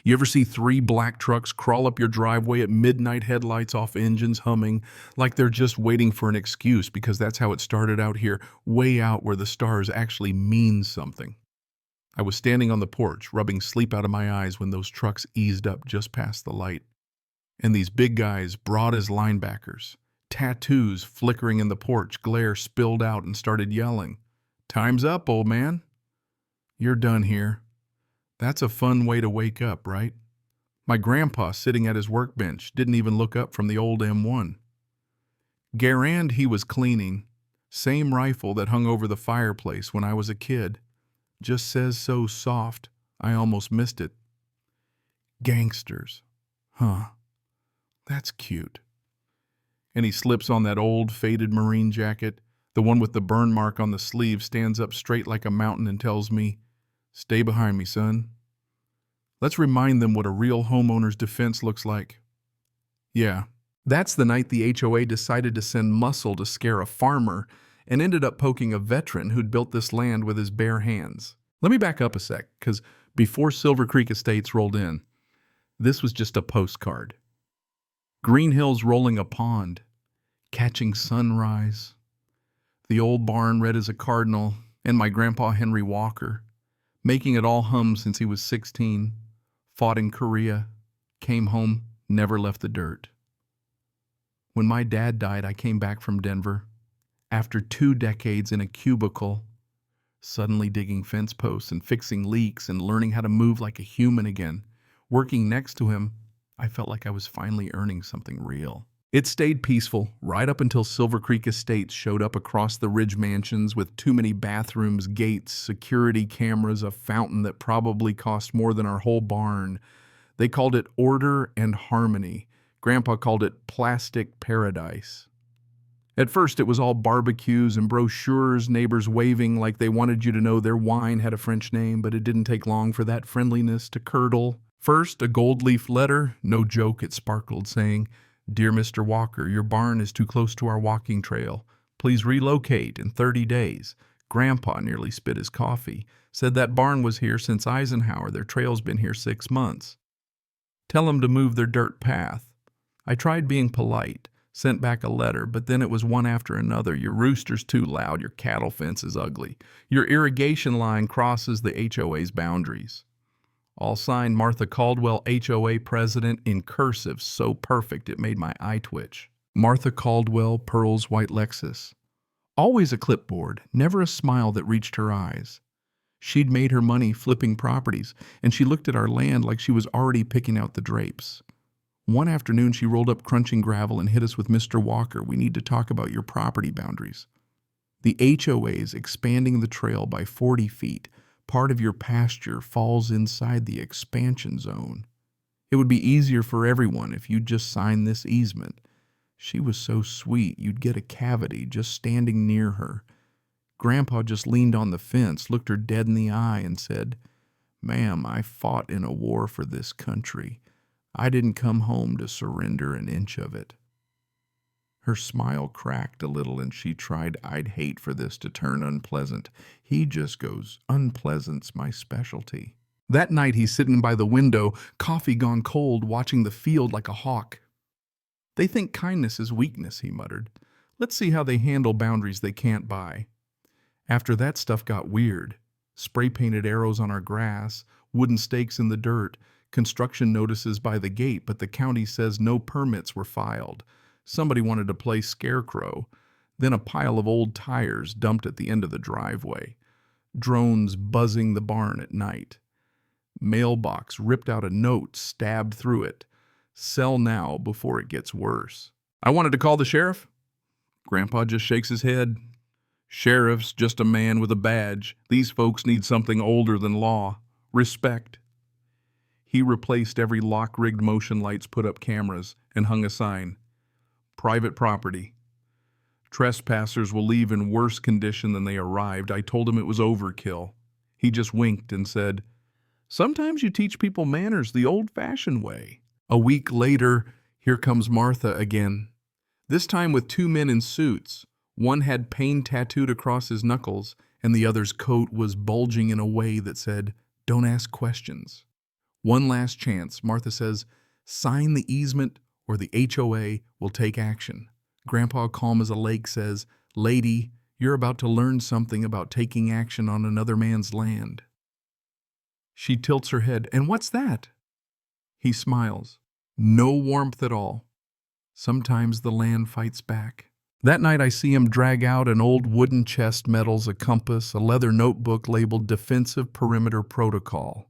You ever see three black trucks crawl up your driveway at midnight, headlights off, engines humming, like they're just waiting for an excuse because that's how it started out here, way out where the stars actually mean something? I was standing on the porch, rubbing sleep out of my eyes when those trucks eased up just past the light. And these big guys, broad as linebackers, tattoos flickering in the porch, glare spilled out and started yelling, "Time's up, old man. You're done here." That's a fun way to wake up, right? My grandpa, sitting at his workbench, didn't even look up from the old M1. Garand he was cleaning, same rifle that hung over the fireplace when I was a kid. Just says so soft, I almost missed it. Gangsters. Huh. That's cute. And he slips on that old, faded Marine jacket. The one with the burn mark on the sleeve stands up straight like a mountain and tells me, "Stay behind me, son." Let's remind them what a real homeowner's defense looks like. Yeah, that's the night the HOA decided to send muscle to scare a farmer and ended up poking a veteran who'd built this land with his bare hands. Let me back up a sec, because before Silver Creek Estates rolled in, this was just a postcard. Green hills rolling a pond, catching sunrise, the old barn red as a cardinal, and my grandpa Henry Walker, making it all hum since he was 16, fought in Korea, came home, never left the dirt. When my dad died, I came back from Denver. After 2 decades in a cubicle, suddenly digging fence posts and fixing leaks and learning how to move like a human again, working next to him, I felt like I was finally earning something real. It stayed peaceful right up until Silver Creek Estates showed up across the Ridge mansions with too many bathrooms, gates, security cameras, a fountain that probably cost more than our whole barn. They called it order and harmony. Grandpa called it plastic paradise. At first, it was all barbecues and brochures, neighbors waving like they wanted you to know their wine had a French name, but it didn't take long for that friendliness to curdle. First, a gold leaf letter, no joke it sparkled, saying, "Dear Mr. Walker, your barn is too close to our walking trail. Please relocate in 30 days. Grandpa nearly spit his coffee. Said that barn was here since Eisenhower. Their trail's been here 6 months. Tell them to move their dirt path." I tried being polite, sent back a letter, but then it was one after another. "Your rooster's too loud. Your cattle fence is ugly. Your irrigation line crosses the HOA's boundaries." All signed Martha Caldwell, HOA president, in cursive, so perfect it made my eye twitch. Martha Caldwell, Pearl's white Lexus. Always a clipboard, never a smile that reached her eyes. She'd made her money flipping properties, and she looked at our land like she was already picking out the drapes. One afternoon, she rolled up crunching gravel and hit us with, "Mr. Walker, we need to talk about your property boundaries. The HOA's expanding the trail by 40 feet. Part of your pasture falls inside the expansion zone. It would be easier for everyone if you'd just sign this easement." She was so sweet, you'd get a cavity just standing near her. Grandpa just leaned on the fence, looked her dead in the eye, and said, "Ma'am, I fought in a war for this country. I didn't come home to surrender an inch of it." Her smile cracked a little, and she tried, "I'd hate for this to turn unpleasant." He just goes, "Unpleasant's my specialty." That night he's sitting by the window, coffee gone cold, watching the field like a hawk. "They think kindness is weakness," he muttered. "Let's see how they handle boundaries they can't buy." After that stuff got weird. Spray-painted arrows on our grass, wooden stakes in the dirt, construction notices by the gate, but the county says no permits were filed. Somebody wanted to play scarecrow. Then a pile of old tires dumped at the end of the driveway. Drones buzzing the barn at night. Mailbox ripped out a note, stabbed through it. "Sell now before it gets worse." "I wanted to call the sheriff." Grandpa just shakes his head. "Sheriff's just a man with a badge. These folks need something older than law. Respect." He replaced every lock-rigged motion lights, put up cameras, and hung a sign. "Private property. Trespassers will leave in worse condition than they arrived." I told him it was overkill. He just winked and said, "Sometimes you teach people manners the old-fashioned way." A week later, here comes Martha again. This time with 2 men in suits. One had pain tattooed across his knuckles, and the other's coat was bulging in a way that said, "Don't ask questions." One last chance. Martha says, sign the easement or the HOA will take action. Grandpa, calm as a lake, says, lady, you're about to learn something about taking action on another man's land. She tilts her head. And what's that? He smiles. No warmth at all. Sometimes the land fights back. That night I see him drag out an old wooden chest, metals, a compass, a leather notebook labeled Defensive Perimeter Protocol.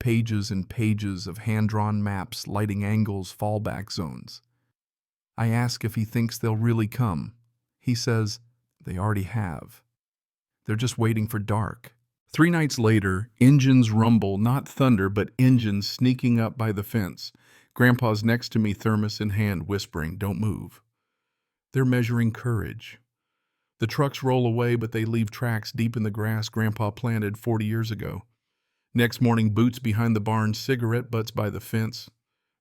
Pages and pages of hand-drawn maps, lighting angles, fallback zones. I ask if he thinks they'll really come. He says, they already have. They're just waiting for dark. 3 nights later, engines rumble, not thunder, but engines sneaking up by the fence. Grandpa's next to me, thermos in hand, whispering, don't move. They're measuring courage. The trucks roll away, but they leave tracks deep in the grass Grandpa planted 40 years ago. Next morning, boots behind the barn, cigarette butts by the fence.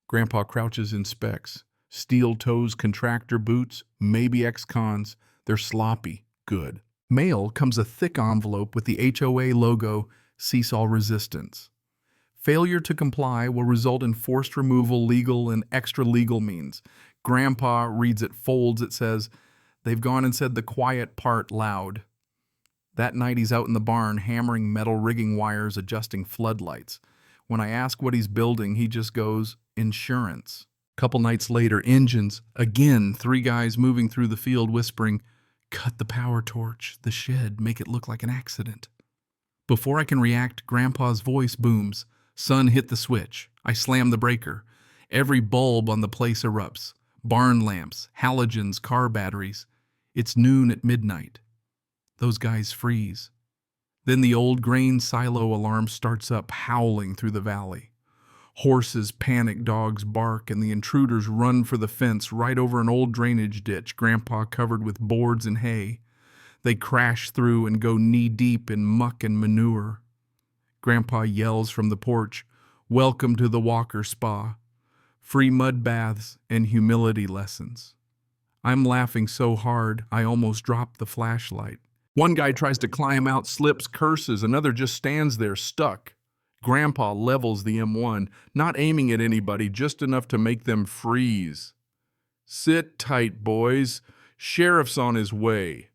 Grandpa crouches, inspects. Steel toes, contractor boots, maybe ex-cons. They're sloppy. Good. Mail comes a thick envelope with the HOA logo, cease all resistance. Failure to comply will result in forced removal, legal and extra-legal means. Grandpa reads it, folds, it says, they've gone and said the quiet part loud. That night he's out in the barn hammering metal rigging wires, adjusting floodlights. When I ask what he's building, he just goes, insurance. Couple nights later, engines, again, 3 guys moving through the field whispering, cut the power torch, the shed, make it look like an accident. Before I can react, Grandpa's voice booms. Son, hit the switch. I slam the breaker. Every bulb on the place erupts. Barn lamps, halogens, car batteries. It's noon at midnight. Those guys freeze. Then the old grain silo alarm starts up, howling through the valley. Horses panic, dogs bark, and the intruders run for the fence right over an old drainage ditch, Grandpa covered with boards and hay. They crash through and go knee-deep in muck and manure. Grandpa yells from the porch, welcome to the Walker Spa. Free mud baths and humility lessons. I'm laughing so hard, I almost drop the flashlight. One guy tries to climb out, slips, curses. Another just stands there, stuck. Grandpa levels the M1, not aiming at anybody, just enough to make them freeze. Sit tight, boys. Sheriff's on his way.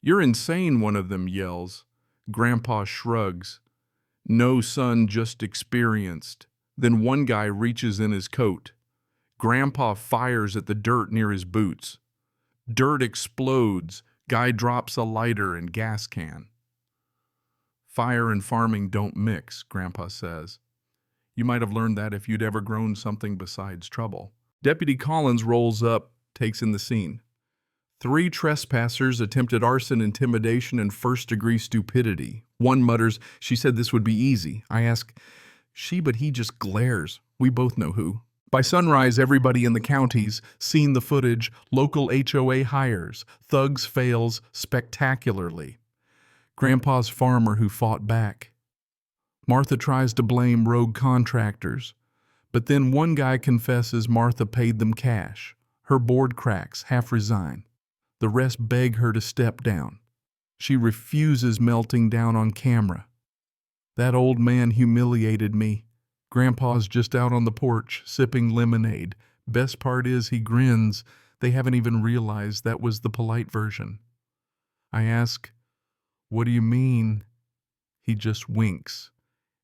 You're insane, one of them yells. Grandpa shrugs. No, son, just experienced. Then one guy reaches in his coat. Grandpa fires at the dirt near his boots. Dirt explodes. Guy drops a lighter and gas can. Fire and farming don't mix, Grandpa says. You might have learned that if you'd ever grown something besides trouble. Deputy Collins rolls up, takes in the scene. 3 trespassers attempted arson, intimidation, and first-degree stupidity. One mutters, she said this would be easy. I ask, she, but he just glares. We both know who. By sunrise, everybody in the county's seen the footage. Local HOA hires. Thugs fails spectacularly. Grandpa's farmer who fought back. Martha tries to blame rogue contractors. But then one guy confesses Martha paid them cash. Her board cracks, half resign. The rest beg her to step down. She refuses, melting down on camera. That old man humiliated me. Grandpa's just out on the porch, sipping lemonade. Best part is he grins. They haven't even realized that was the polite version. I ask, what do you mean? He just winks.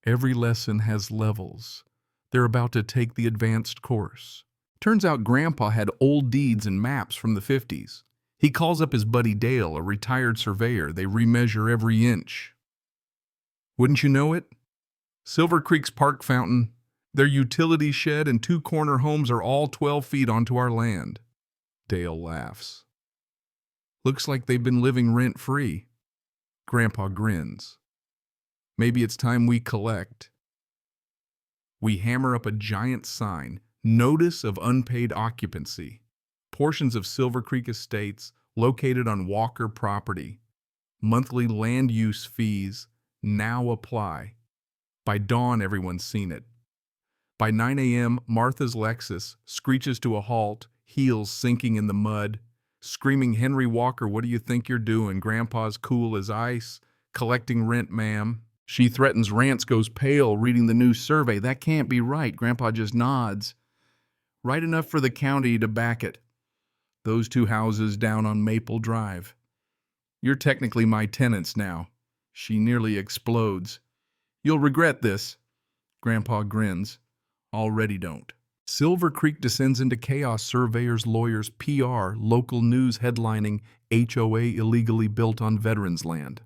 Every lesson has levels. They're about to take the advanced course. Turns out Grandpa had old deeds and maps from the 50s. He calls up his buddy Dale, a retired surveyor. They remeasure every inch. Wouldn't you know it? Silver Creek's park fountain, their utility shed, and 2 corner homes are all 12 feet onto our land. Dale laughs. Looks like they've been living rent-free. Grandpa grins. Maybe it's time we collect. We hammer up a giant sign, notice of unpaid occupancy. Portions of Silver Creek Estates located on Walker property. Monthly land use fees now apply. By dawn, everyone's seen it. By 9 a.m., Martha's Lexus screeches to a halt, heels sinking in the mud, screaming, Henry Walker, what do you think you're doing? Grandpa's cool as ice, collecting rent, ma'am. She threatens, Rance goes pale reading the new survey. That can't be right. Grandpa just nods. Right enough for the county to back it. Those two houses down on Maple Drive. You're technically my tenants now. She nearly explodes. You'll regret this. Grandpa grins. Already don't. Silver Creek descends into chaos. Surveyors, lawyers, PR, local news headlining HOA illegally built on veterans' land.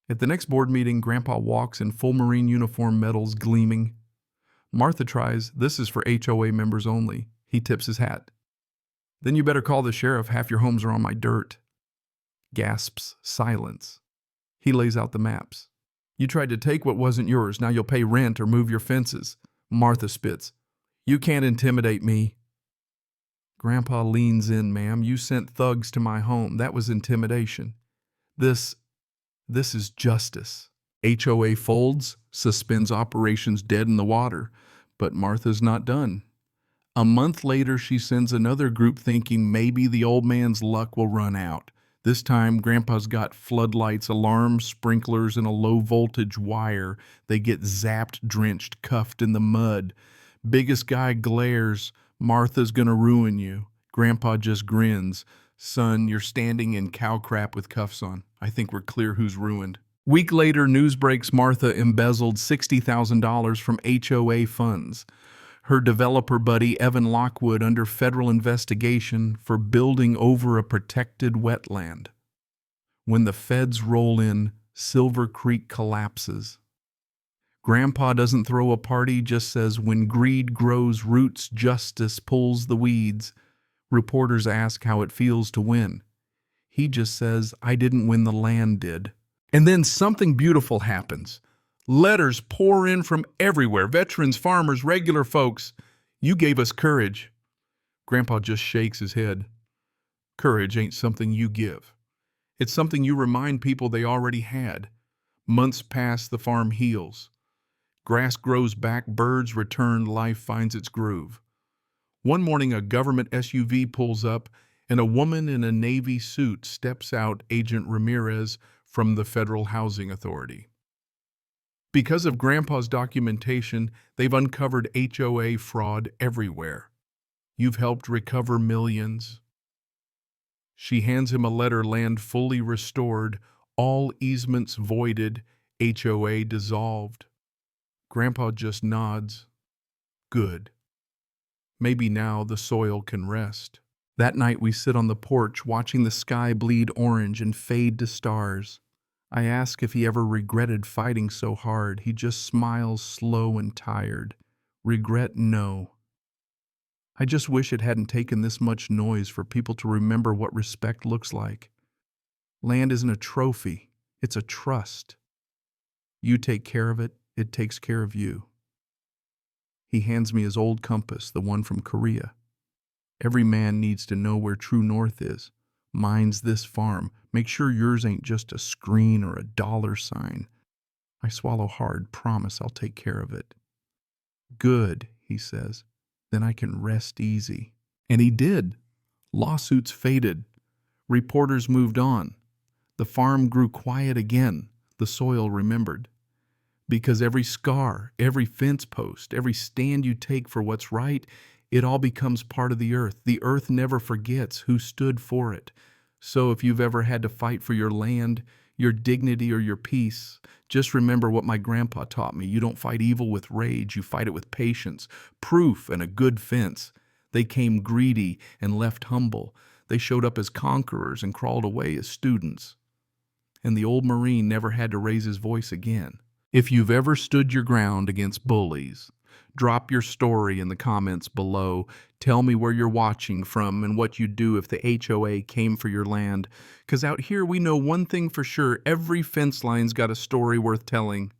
At the next board meeting, Grandpa walks in full Marine uniform, medals gleaming. Martha tries, this is for HOA members only. He tips his hat. Then you better call the sheriff. Half your homes are on my dirt. Gasps, silence. He lays out the maps. You tried to take what wasn't yours. Now you'll pay rent or move your fences. Martha spits. You can't intimidate me. Grandpa leans in, ma'am. You sent thugs to my home. That was intimidation. This is justice. HOA folds, suspends operations dead in the water. But Martha's not done. A month later, she sends another group thinking maybe the old man's luck will run out. This time, Grandpa's got floodlights, alarms, sprinklers, and a low-voltage wire. They get zapped, drenched, cuffed in the mud. Biggest guy glares, Martha's gonna ruin you. Grandpa just grins. Son, you're standing in cow crap with cuffs on. I think we're clear who's ruined. Week later, news breaks Martha embezzled $60,000 from HOA funds. Her developer buddy, Evan Lockwood, under federal investigation for building over a protected wetland. When the feds roll in, Silver Creek collapses. Grandpa doesn't throw a party, just says, when greed grows roots, justice pulls the weeds. Reporters ask how it feels to win. He just says, I didn't win, the land did. And then something beautiful happens. Letters pour in from everywhere. Veterans, farmers, regular folks. You gave us courage. Grandpa just shakes his head. Courage ain't something you give. It's something you remind people they already had. Months pass, the farm heals. Grass grows back, birds return, life finds its groove. One morning, a government SUV pulls up, and a woman in a Navy suit steps out, Agent Ramirez, from the Federal Housing Authority. Because of Grandpa's documentation, they've uncovered HOA fraud everywhere. You've helped recover millions. She hands him a letter, land fully restored, all easements voided, HOA dissolved. Grandpa just nods. Good. Maybe now the soil can rest. That night we sit on the porch watching the sky bleed orange and fade to stars. I ask if he ever regretted fighting so hard. He just smiles, slow and tired. Regret, no. I just wish it hadn't taken this much noise for people to remember what respect looks like. Land isn't a trophy, it's a trust. You take care of it, it takes care of you. He hands me his old compass, the one from Korea. Every man needs to know where true north is. Mine's this farm. Make sure yours ain't just a screen or a dollar sign. I swallow hard, promise I'll take care of it. Good, he says. Then I can rest easy. And he did. Lawsuits faded. Reporters moved on. The farm grew quiet again. The soil remembered. Because every scar, every fence post, every stand you take for what's right, it all becomes part of the earth. The earth never forgets who stood for it. So if you've ever had to fight for your land, your dignity, or your peace, just remember what my grandpa taught me. You don't fight evil with rage. You fight it with patience, proof, and a good fence. They came greedy and left humble. They showed up as conquerors and crawled away as students. And the old Marine never had to raise his voice again. If you've ever stood your ground against bullies, drop your story in the comments below. Tell me where you're watching from and what you'd do if the HOA came for your land. 'Cause out here we know one thing for sure, every fence line's got a story worth telling.